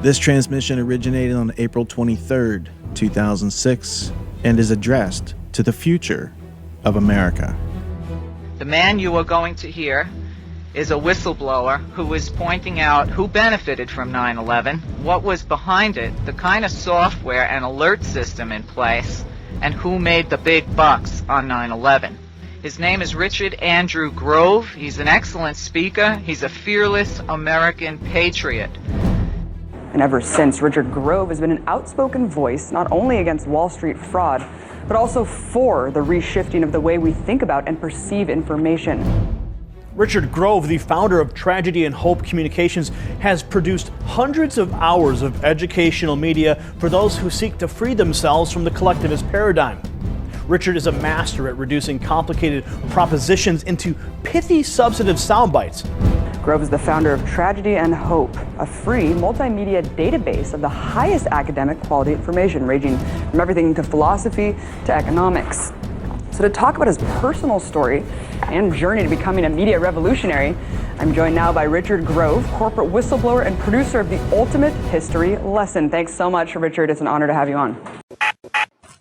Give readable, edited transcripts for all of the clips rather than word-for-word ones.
This transmission originated on April 23rd, 2006, and is addressed to the future of America. The man you are going to hear is a whistleblower who is pointing out who benefited from 9/11, what was behind it, the kind of software and alert system in place, and who made the big bucks on 9/11. His name is Richard Andrew Grove. He's an excellent speaker. He's a fearless American patriot. And ever since, Richard Grove has been an outspoken voice not only against Wall Street fraud, but also for the reshifting of the way we think about and perceive information. Richard Grove, the founder of Tragedy and Hope Communications, has produced hundreds of hours of educational media for those who seek to free themselves from the collectivist paradigm. Richard is a master at reducing complicated propositions into pithy, substantive sound bites. Grove is the founder of Tragedy and Hope, a free multimedia database of the highest academic quality information, ranging from everything to philosophy to economics. So to talk about his personal story and journey to becoming a media revolutionary, I'm joined now by Richard Grove, corporate whistleblower and producer of The Ultimate History Lesson. Thanks so much, Richard. It's an honor to have you on.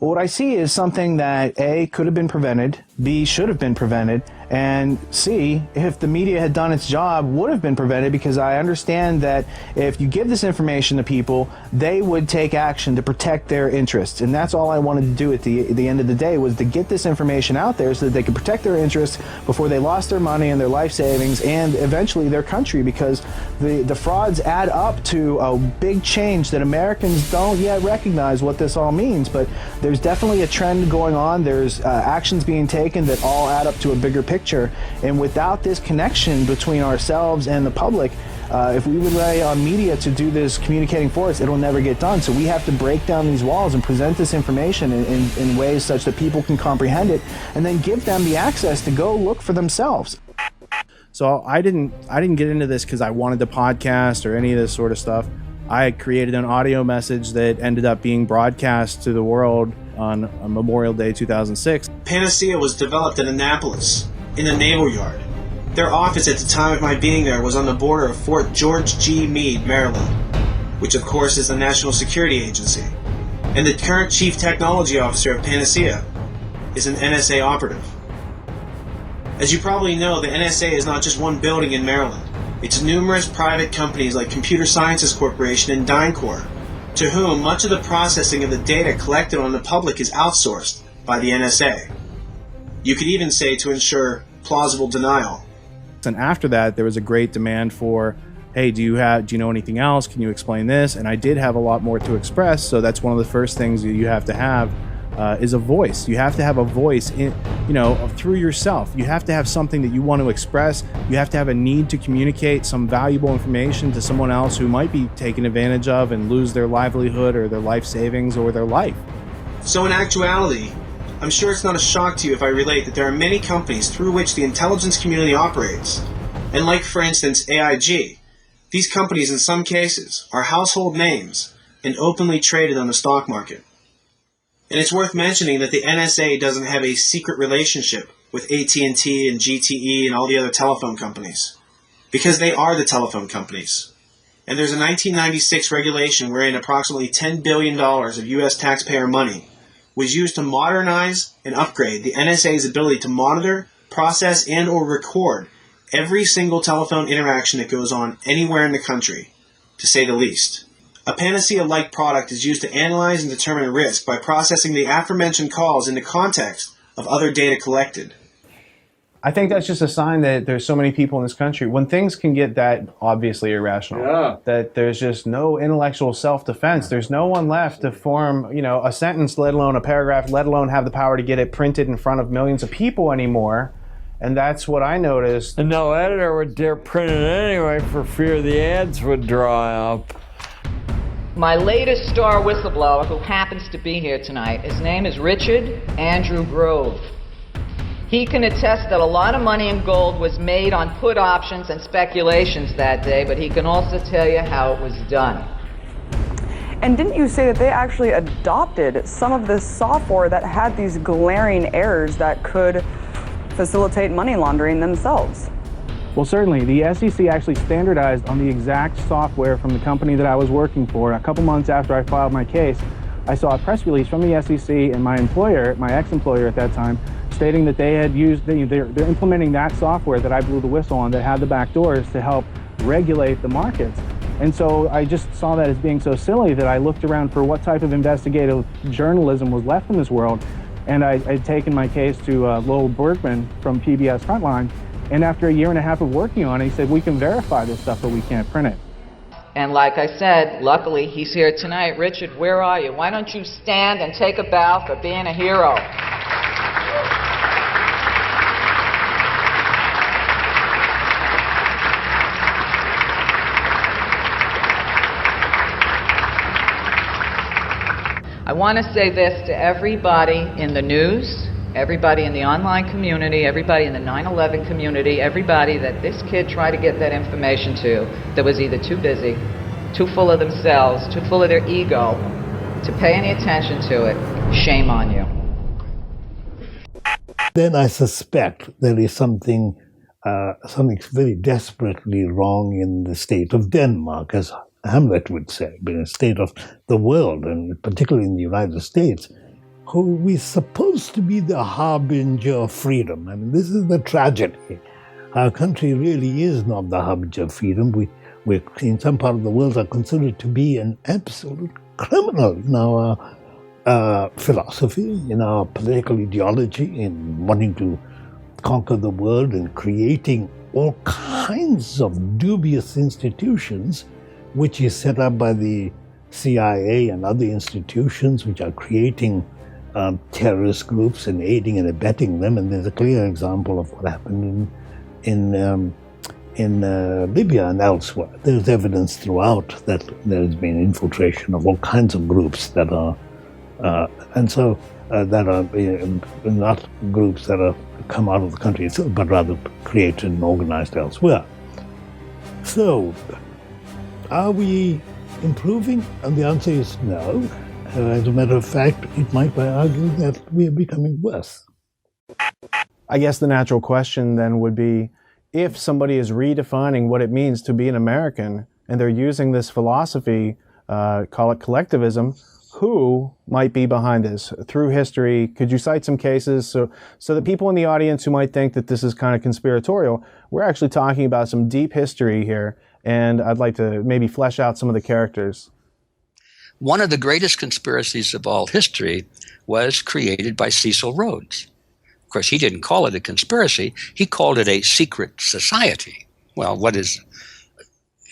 Well, what I see is something that A, could have been prevented, B, should have been prevented, and C, if the media had done its job, would have been prevented, because I understand that if you give this information to people, they would take action to protect their interests. And that's all I wanted to do at the end of the day, was to get this information out there so that they could protect their interests before they lost their money and their life savings and eventually their country, because the frauds add up to a big change that Americans don't yet recognize what this all means. But there's definitely a trend going on. There's actions being taken that all add up to a bigger picture. And without this connection between ourselves and the public, if we rely on media to do this communicating for us, it'll never get done. So we have to break down these walls and present this information in ways such that people can comprehend it, and then give them the access to go look for themselves. So I didn't get into this because I wanted to podcast or any of this sort of stuff. I created an audio message that ended up being broadcast to the world on Memorial Day 2006. Panacea was developed in Annapolis, in the Naval Yard. Their office at the time of my being there was on the border of Fort George G. Meade, Maryland, which of course is the National Security Agency. And the current Chief Technology Officer of Panacea is an NSA operative. As you probably know, the NSA is not just one building in Maryland. It's numerous private companies like Computer Sciences Corporation and DynCorp, to whom much of the processing of the data collected on the public is outsourced by the NSA. You could even say to ensure plausible denial. And after that, there was a great demand for, hey, do you know anything else? Can you explain this? And I did have a lot more to express, so that's one of the first things that you have to have is a voice. You have to have a voice through yourself. You have to have something that you want to express. You have to have a need to communicate some valuable information to someone else who might be taken advantage of and lose their livelihood or their life savings or their life. So in actuality, I'm sure it's not a shock to you if I relate that there are many companies through which the intelligence community operates. And like, for instance, AIG, these companies in some cases are household names and openly traded on the stock market. And it's worth mentioning that the NSA doesn't have a secret relationship with AT&T and GTE and all the other telephone companies, because they are the telephone companies. And there's a 1996 regulation wherein approximately $10 billion of U.S. taxpayer money was used to modernize and upgrade the NSA's ability to monitor, process, and or record every single telephone interaction that goes on anywhere in the country, to say the least. A Panacea-like product is used to analyze and determine risk by processing the aforementioned calls in the context of other data collected. I think that's just a sign that there's so many people in this country, when things can get that obviously irrational, that there's just no intellectual self-defense. There's no one left to form, a sentence, let alone a paragraph, let alone have the power to get it printed in front of millions of people anymore. And that's what I noticed. And no editor would dare print it anyway for fear the ads would dry up. My latest star whistleblower, who happens to be here tonight, his name is Richard Andrew Grove. He can attest that a lot of money in gold was made on put options and speculations that day, but he can also tell you how it was done. And didn't you say that they actually adopted some of the software that had these glaring errors that could facilitate money laundering themselves? Well, certainly. The SEC actually standardized on the exact software from the company that I was working for. A couple months after I filed my case, I saw a press release from the SEC and my employer, my ex-employer at that time, stating that they had used, they're implementing that software that I blew the whistle on that had the back doors to help regulate the markets. And so I just saw that as being so silly that I looked around for what type of investigative journalism was left in this world. And I'd taken my case to Lowell Bergman from PBS Frontline. And after a year and a half of working on it, he said, we can verify this stuff, but we can't print it. And like I said, luckily he's here tonight. Richard, where are you? Why don't you stand and take a bow for being a hero? I want to say this to everybody in the news, everybody in the online community, everybody in the 9/11 community, everybody that this kid tried to get that information to that was either too busy, too full of themselves, too full of their ego to pay any attention to it. Shame on you. Then I suspect there is something very desperately wrong in the state of Denmark, as Hamlet would say, but in the state of the world, and particularly in the United States, who is supposed to be the harbinger of freedom. I mean, this is the tragedy. Our country really is not the harbinger of freedom. We in some part of the world, are considered to be an absolute criminal in our philosophy, in our political ideology, in wanting to conquer the world and creating all kinds of dubious institutions, which is set up by the CIA and other institutions which are creating terrorist groups and aiding and abetting them. And there's a clear example of what happened in Libya and elsewhere. There's evidence throughout that there has been infiltration of all kinds of groups that are, that are not groups that are come out of the country itself, but rather created and organized elsewhere. So, are we improving? And the answer is no. As a matter of fact, it might be argued that we are becoming worse. I guess the natural question then would be, if somebody is redefining what it means to be an American, and they're using this philosophy, call it collectivism, who might be behind this? Through history, could you cite some cases so that people in the audience who might think that this is kind of conspiratorial, we're actually talking about some deep history here, and I'd like to maybe flesh out some of the characters. One of the greatest conspiracies of all history was created by Cecil Rhodes. Of course, he didn't call it a conspiracy. He called it a secret society. Well,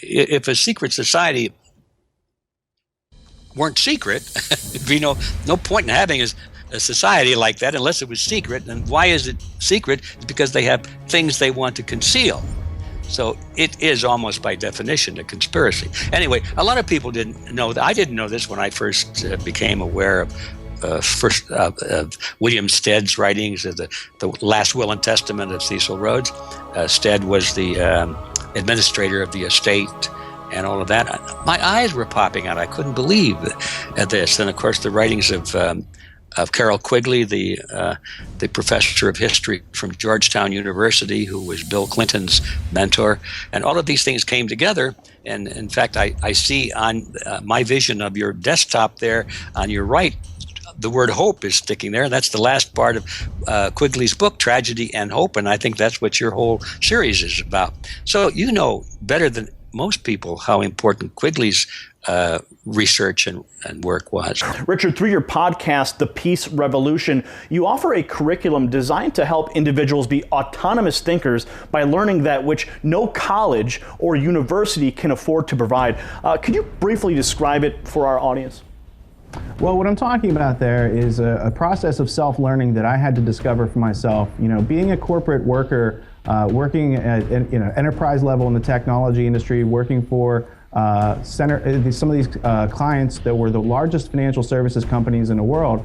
if a secret society weren't secret, there'd be no point in having a society like that unless it was secret. And why is it secret? It's because they have things they want to conceal. So it is almost by definition a conspiracy. Anyway, a lot of people didn't know that. I didn't know this when I first became aware of William Stead's writings of the last will and testament of Cecil Rhodes. Stead was the administrator of the estate and all of that. My eyes were popping out. I couldn't believe this. And of course, the writings of Carroll Quigley, the professor of history from Georgetown University, who was Bill Clinton's mentor. And all of these things came together. And in fact, I see on my vision of your desktop there on your right, the word hope is sticking there. That's the last part of Quigley's book, Tragedy and Hope. And I think that's what your whole series is about. So you know better than most people how important Quigley's research and work was. Richard, through your podcast, The Peace Revolution, you offer a curriculum designed to help individuals be autonomous thinkers by learning that which no college or university can afford to provide. Could you briefly describe it for our audience? Well, what I'm talking about there is a process of self-learning that I had to discover for myself. You know, being a corporate worker, working at enterprise level in the technology industry, working for some of these clients that were the largest financial services companies in the world.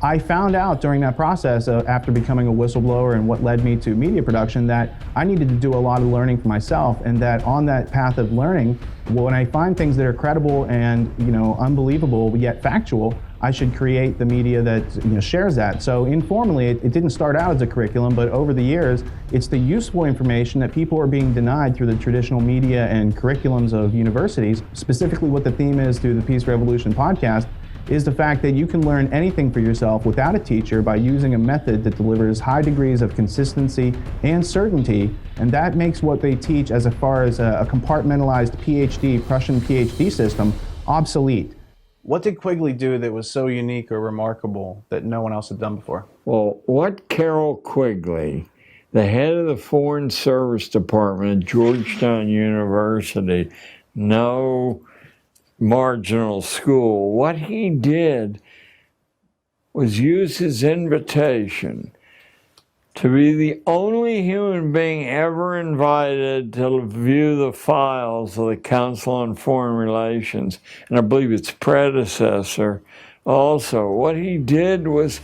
I found out during that process after becoming a whistleblower and what led me to media production that I needed to do a lot of learning for myself, and that on that path of learning, when I find things that are credible and unbelievable yet factual, I should create the media that shares that. So informally, it didn't start out as a curriculum, but over the years, it's the useful information that people are being denied through the traditional media and curriculums of universities. Specifically, what the theme is through the Peace Revolution podcast is the fact that you can learn anything for yourself without a teacher by using a method that delivers high degrees of consistency and certainty, and that makes what they teach as far as a compartmentalized PhD, Prussian PhD system, obsolete. What did Quigley do that was so unique or remarkable that no one else had done before? Well, what Carroll Quigley, the head of the Foreign Service Department at Georgetown University, no marginal school, what he did was use his invitation to be the only human being ever invited to view the files of the Council on Foreign Relations, and I believe its predecessor also. What he did was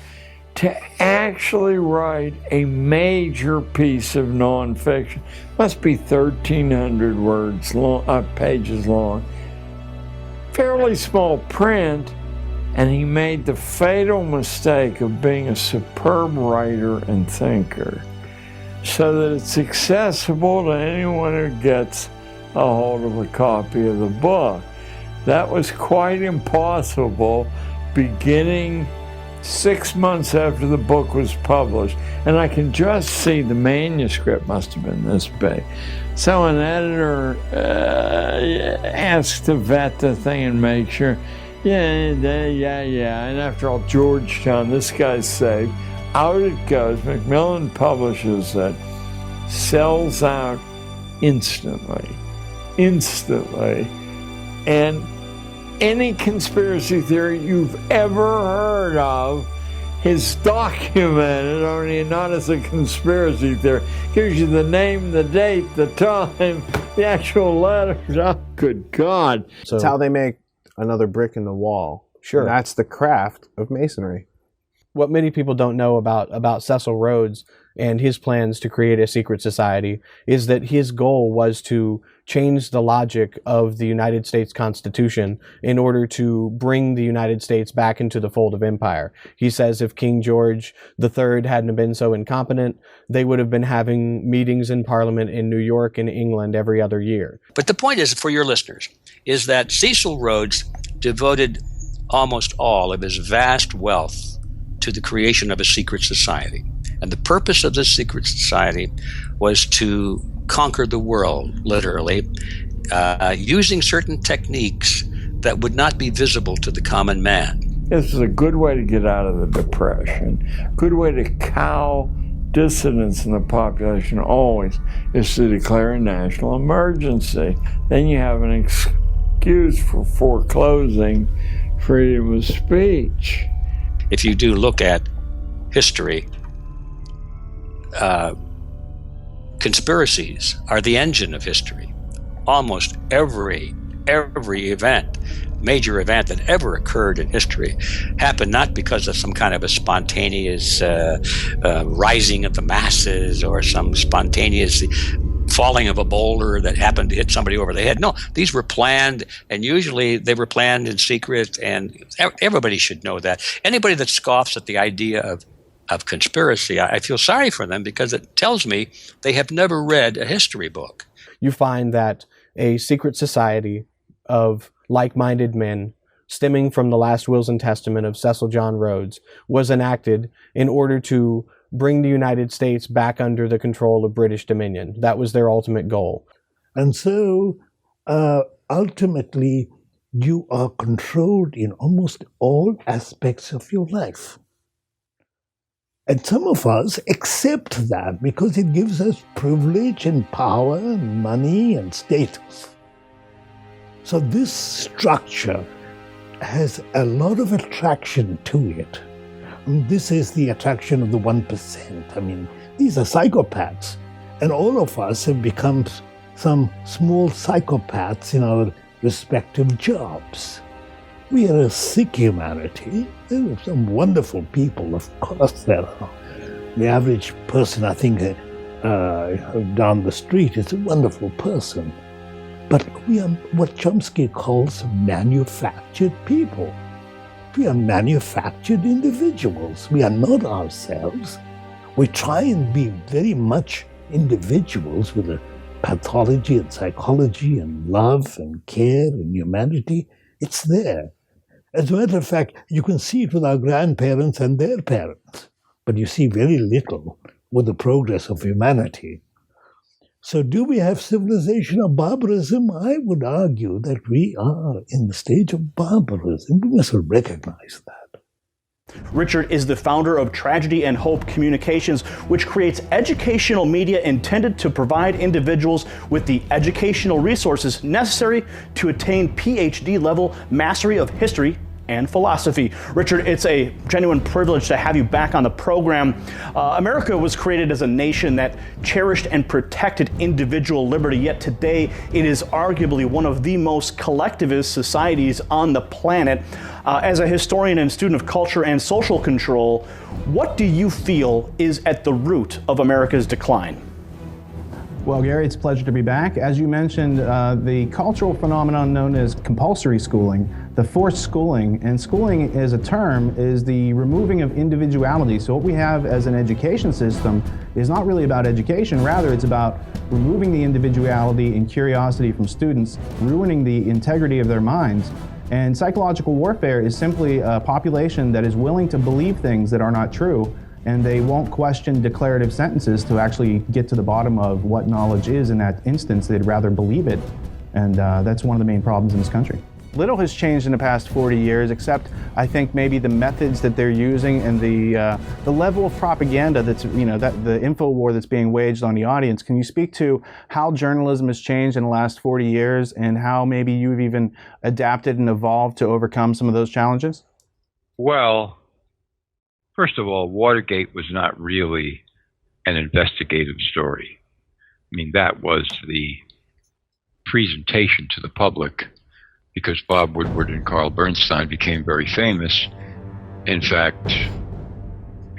to actually write a major piece of nonfiction. Must be 1,300 words long, pages long. Fairly small print, and he made the fatal mistake of being a superb writer and thinker so that it's accessible to anyone who gets a hold of a copy of the book. That was quite impossible beginning 6 months after the book was published, and I can just see the manuscript must have been this big. So an editor asked to vet the thing and make sure, yeah, and after all, Georgetown, this guy's safe. Out it goes. Macmillan publishes it, sells out instantly, and any conspiracy theory you've ever heard of is documented, only not as a conspiracy theory. Gives you the name, the date, the time, the actual letters. Oh, good God. So it's how they make another brick in the wall. Sure. And that's the craft of masonry. What many people don't know about Cecil Rhodes and his plans to create a secret society is that his goal was to change the logic of the United States Constitution in order to bring the United States back into the fold of empire. He says if King George III hadn't been so incompetent, they would have been having meetings in Parliament in New York and England every other year. But the point is, for your listeners, is that Cecil Rhodes devoted almost all of his vast wealth to the creation of a secret society. And the purpose of this secret society was to conquer the world, literally, using certain techniques that would not be visible to the common man. This is a good way to get out of the Depression. Good way to cow dissidents in the population always is to declare a national emergency. Then you have an excuse for foreclosing freedom of speech. If you do look at history, conspiracies are the engine of history. Almost every event, major event that ever occurred in history happened not because of some kind of a spontaneous rising of the masses or some spontaneous falling of a boulder that happened to hit somebody over the head. No, these were planned, and usually they were planned in secret, and everybody should know that. Anybody that scoffs at the idea of conspiracy, I feel sorry for them, because it tells me they have never read a history book. You find that a secret society of like-minded men stemming from the last wills and testament of Cecil John Rhodes was enacted in order to bring the United States back under the control of British dominion. That was their ultimate goal. And so ultimately, you are controlled in almost all aspects of your life. And some of us accept that because it gives us privilege and power and money and status. So this structure has a lot of attraction to it. And this is the attraction of the 1%. I mean, these are psychopaths. And all of us have become some small psychopaths in our respective jobs. We are a sick humanity. There are some wonderful people, of course there are. The average person, I think, down the street is a wonderful person. But we are what Chomsky calls manufactured people. We are manufactured individuals. We are not ourselves. We try and be very much individuals with a pathology and psychology and love and care and humanity. It's there. As a matter of fact, you can see it with our grandparents and their parents, but you see very little with the progress of humanity. So do we have civilization or barbarism? I would argue that we are in the stage of barbarism. We must recognize that. Richard is the founder of Tragedy and Hope Communications, which creates educational media intended to provide individuals with the educational resources necessary to attain PhD-level mastery of history and philosophy. Richard, it's a genuine privilege to have you back on the program. America was created as a nation that cherished and protected individual liberty, yet today it is arguably one of the most collectivist societies on the planet. As a historian and student of culture and social control, what do you feel is at the root of America's decline? Well, Gary, it's a pleasure to be back. As you mentioned, the cultural phenomenon known as compulsory schooling, the forced schooling, and schooling as a term is the removing of individuality. So what we have as an education system is not really about education, rather it's about removing the individuality and curiosity from students, ruining the integrity of their minds. And psychological warfare is simply a population that is willing to believe things that are not true, and they won't question declarative sentences to actually get to the bottom of what knowledge is in that instance. They'd rather believe it, and that's one of the main problems in this country. Little has changed in the past 40 years, except I think maybe the methods that they're using and the level of propaganda that's, that the info war that's being waged on the audience. Can you speak to how journalism has changed in the last 40 years and how maybe you've even adapted and evolved to overcome some of those challenges? Well, first of all, Watergate was not really an investigative story. I mean, that was the presentation to the public because Bob Woodward and Carl Bernstein became very famous. In fact,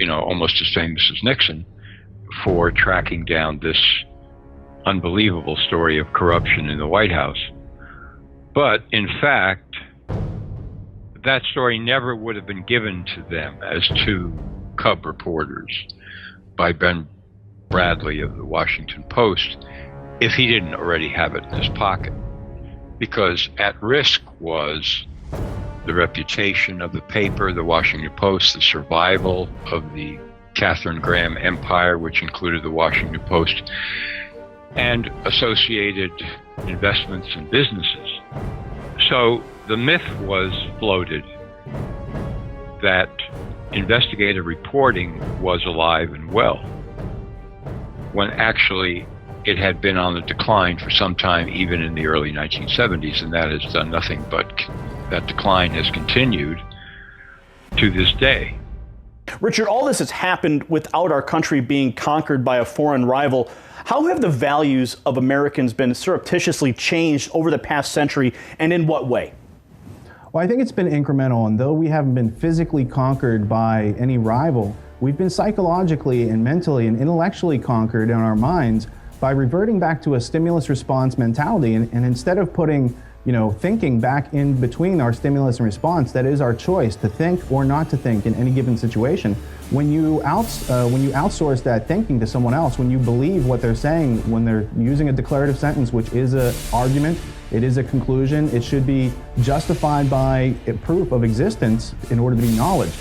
almost as famous as Nixon for tracking down this unbelievable story of corruption in the White House. But in fact, that story never would have been given to them as two cub reporters by Ben Bradley of the Washington Post if he didn't already have it in his pocket. Because at risk was the reputation of the paper, the Washington Post, the survival of the Katharine Graham empire, which included the Washington Post, and associated investments and businesses. So the myth was floated that investigative reporting was alive and well, when actually it had been on the decline for some time, even in the early 1970s, and that has done nothing but that decline has continued to this day. Richard, all this has happened without our country being conquered by a foreign rival. How have the values of Americans been surreptitiously changed over the past century, and in what way? Well, I think it's been incremental, and though we haven't been physically conquered by any rival, we've been psychologically and mentally and intellectually conquered in our minds by reverting back to a stimulus response mentality, and instead of putting thinking back in between our stimulus and response, that is our choice to think or not to think in any given situation. When you outsource that thinking to someone else, when you believe what they're saying, when they're using a declarative sentence, which is an argument, it is a conclusion, it should be justified by a proof of existence in order to be knowledge.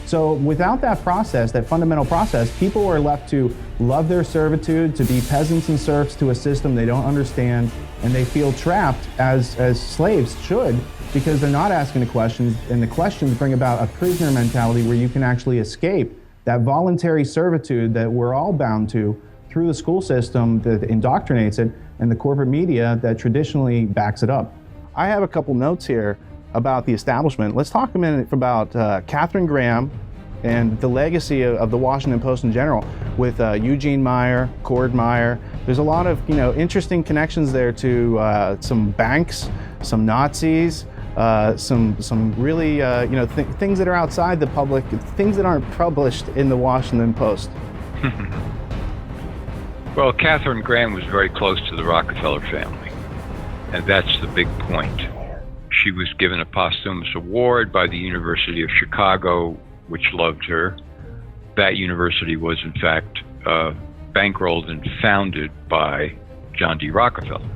So without that process, that fundamental process, people are left to love their servitude, to be peasants and serfs to a system they don't understand, and they feel trapped as slaves should, because they're not asking the questions, and the questions bring about a prisoner mentality where you can actually escape that voluntary servitude that we're all bound to through the school system that indoctrinates it and the corporate media that traditionally backs it up. I have a couple notes here about the establishment. Let's talk a minute about Katharine Graham and the legacy of the Washington Post in general with Eugene Meyer, Cord Meyer. There's a lot of interesting connections there to some banks, some Nazis, some really things that are outside the public, things that aren't published in the Washington Post. Well, Katharine Graham was very close to the Rockefeller family, and that's the big point. She was given a posthumous award by the University of Chicago, which loved her. That university was, in fact, bankrolled and founded by John D. Rockefeller.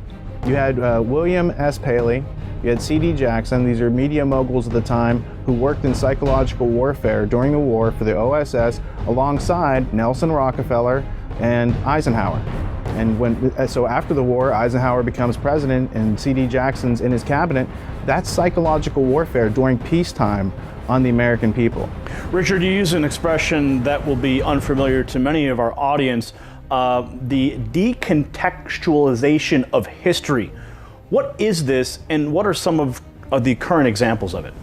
You had William S. Paley, you had C.D. Jackson. These are media moguls of the time who worked in psychological warfare during the war for the OSS alongside Nelson Rockefeller and Eisenhower. And so after the war, Eisenhower becomes president and C.D. Jackson's in his cabinet. That's psychological warfare during peacetime on the American people. Richard, you use an expression that will be unfamiliar to many of our audience, the decontextualization of history. What is this, and what are some of the current examples of it?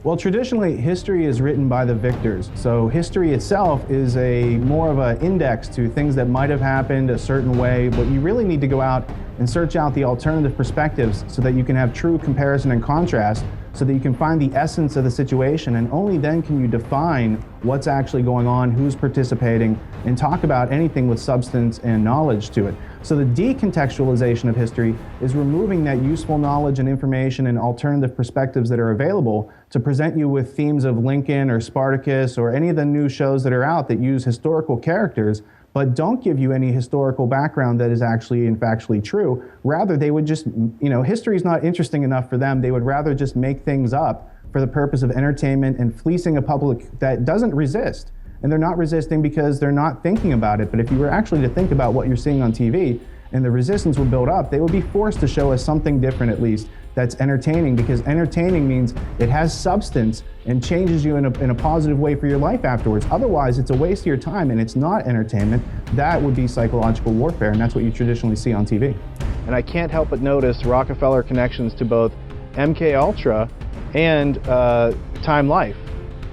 Well, traditionally, history is written by the victors. So history itself is more of an index to things that might have happened a certain way, but you really need to go out and search out the alternative perspectives so that you can have true comparison and contrast, so that you can find the essence of the situation, and only then can you define what's actually going on, who's participating, and talk about anything with substance and knowledge to it. So the decontextualization of history is removing that useful knowledge and information and alternative perspectives that are available to present you with themes of Lincoln or Spartacus or any of the new shows that are out that use historical characters, but don't give you any historical background that is actually and factually true. Rather, they would just, history is not interesting enough for them. They would rather just make things up for the purpose of entertainment and fleecing a public that doesn't resist. And they're not resisting because they're not thinking about it. But if you were actually to think about what you're seeing on TV and the resistance would build up, they would be forced to show us something different, at least, that's entertaining, because entertaining means it has substance and changes you in a positive way for your life afterwards. Otherwise, it's a waste of your time and it's not entertainment. That would be psychological warfare, and that's what you traditionally see on TV. And I can't help but notice Rockefeller connections to both MK Ultra and Time Life.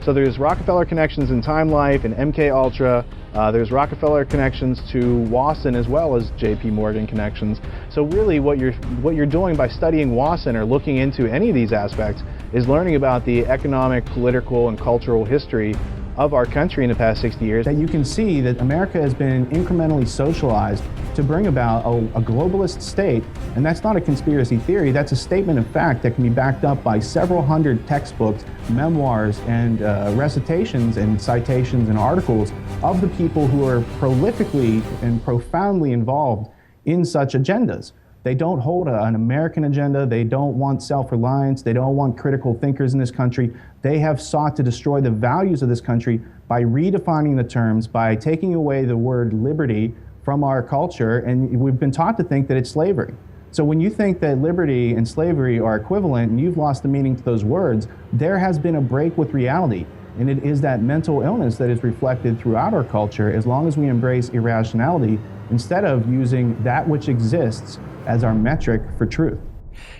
So there's Rockefeller connections in Time Life and MK Ultra. There's Rockefeller connections to Wasson as well as JP Morgan connections. So really what you're doing by studying Wasson or looking into any of these aspects is learning about the economic, political, and cultural history of our country in the past 60 years, that you can see that America has been incrementally socialized to bring about a globalist state. And that's not a conspiracy theory, that's a statement of fact that can be backed up by several hundred textbooks, memoirs, and recitations and citations and articles of the people who are prolifically and profoundly involved in such agendas. They don't hold an American agenda. They don't want self-reliance. They don't want critical thinkers in this country. They have sought to destroy the values of this country by redefining the terms, by taking away the word liberty from our culture, and we've been taught to think that it's slavery. So when you think that liberty and slavery are equivalent and you've lost the meaning to those words, there has been a break with reality. And it is that mental illness that is reflected throughout our culture as long as we embrace irrationality instead of using that which exists as our metric for truth.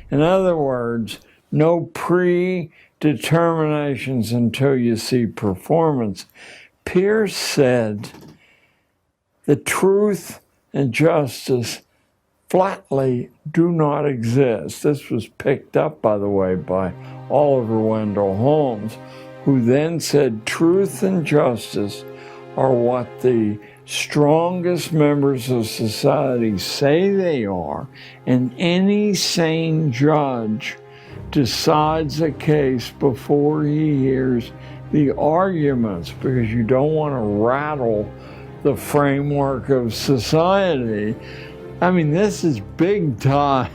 In other words, no predeterminations until you see performance. Pierce said that truth and justice flatly do not exist. This was picked up, by the way, by Oliver Wendell Holmes, who then said truth and justice are what the strongest members of society say they are, and any sane judge decides a case before he hears the arguments, because you don't want to rattle the framework of society. I mean, this is big time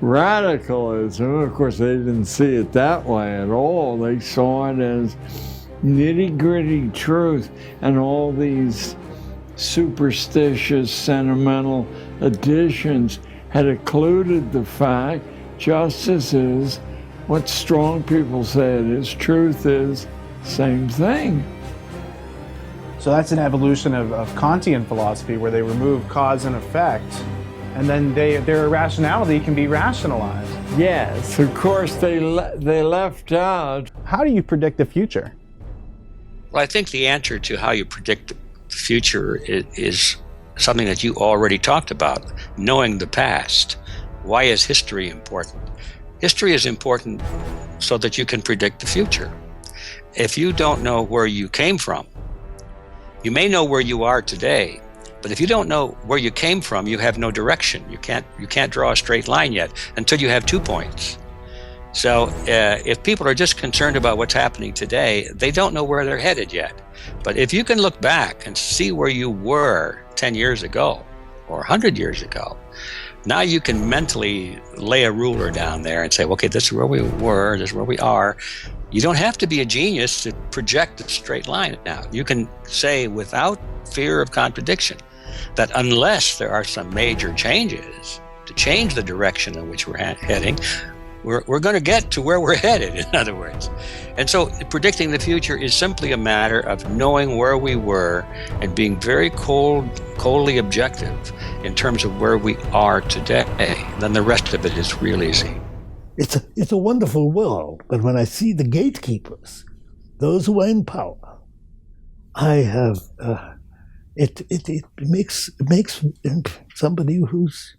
radicalism. Of course, they didn't see it that way at all. They saw it as nitty-gritty truth, and all these superstitious, sentimental additions had occluded the fact justice is what strong people say it is, truth is same thing. So that's an evolution of Kantian philosophy, where they remove cause and effect, and then their irrationality can be rationalized. Yes, of course they left out. How do you predict the future? Well, I think the answer to how you predict the future is something that you already talked about, knowing the past. Why is history important? History is important so that you can predict the future. If you don't know where you came from, you may know where you are today, but if you don't know where you came from, you have no direction. You can't draw a straight line yet until you have 2 points. So if people are just concerned about what's happening today, they don't know where they're headed yet. But if you can look back and see where you were 10 years ago or 100 years ago, now you can mentally lay a ruler down there and say, okay, this is where we were, this is where we are. You don't have to be a genius to project a straight line now. You can say without fear of contradiction that unless there are some major changes to change the direction in which we're heading, we're going to get to where we're headed, in other words. And so predicting the future is simply a matter of knowing where we were and being very coldly objective in terms of where we are today. Then the rest of it is real easy. It's a wonderful world, but when I see the gatekeepers, those who are in power, I have it makes somebody who's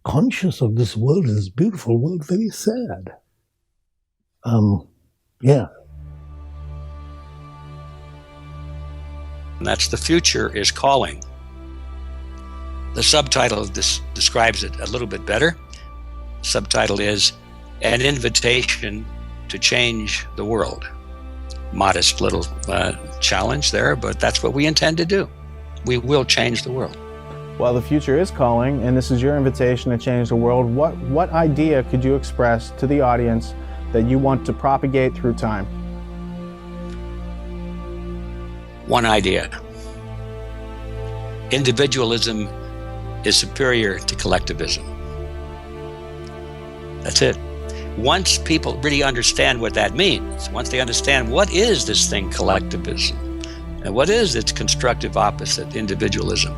conscious of this world, this beautiful world, very sad. Yeah. And that's The Future is Calling. The subtitle of this describes it a little bit better. Subtitle is An Invitation to Change the World. Modest little challenge there, but that's what we intend to do. We will change the world. Well, the future is calling, and this is your invitation to change the world. What idea could you express to the audience that you want to propagate through time? One idea. Individualism is superior to collectivism. That's it. Once people really understand what that means, once they understand what is this thing collectivism, and what is its constructive opposite, individualism,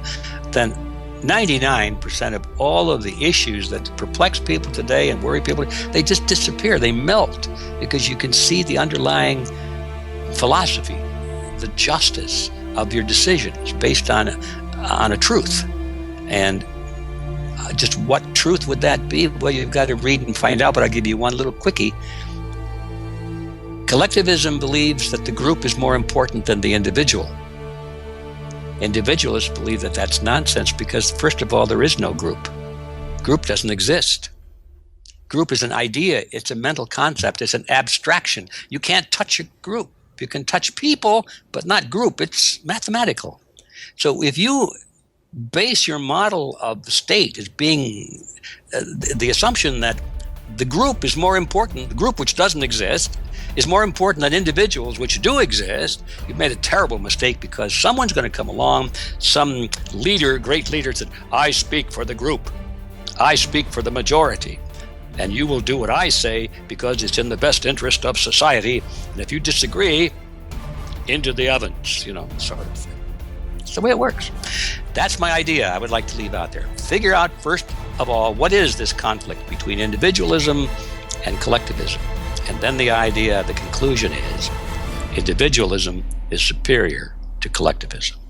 then 99% of all of the issues that perplex people today and worry people, they just disappear, they melt, because you can see the underlying philosophy, the justice of your decisions based on a truth. And just what truth would that be? Well, you've got to read and find out, but I'll give you one little quickie. Collectivism believes that the group is more important than the individual. Individualists believe that that's nonsense because, first of all, there is no group. Group doesn't exist. Group is an idea. It's a mental concept. It's an abstraction. You can't touch a group. You can touch people, but not group. It's mathematical. So if you base your model of the state as being the assumption that the group is more important, the group which doesn't exist, is more important than individuals which do exist, you've made a terrible mistake, because someone's going to come along, some leader, great leader, said, I speak for the group. I speak for the majority. And you will do what I say because it's in the best interest of society. And if you disagree, into the ovens, sort of thing. It's the way it works. That's my idea I would like to leave out there. Figure out, first of all, what is this conflict between individualism and collectivism? And then the conclusion is, individualism is superior to collectivism.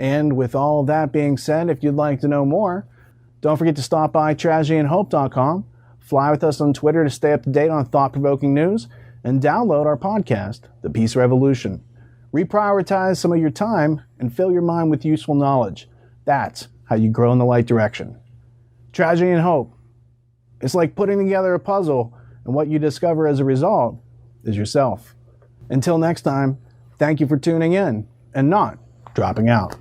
And with all that being said, if you'd like to know more, don't forget to stop by tragedyandhope.com, fly with us on Twitter to stay up to date on thought-provoking news, and download our podcast, The Peace Revolution. Reprioritize some of your time and fill your mind with useful knowledge. That's how you grow in the right direction. Tragedy and hope. It's like putting together a puzzle, and what you discover as a result is yourself. Until next time, thank you for tuning in and not dropping out.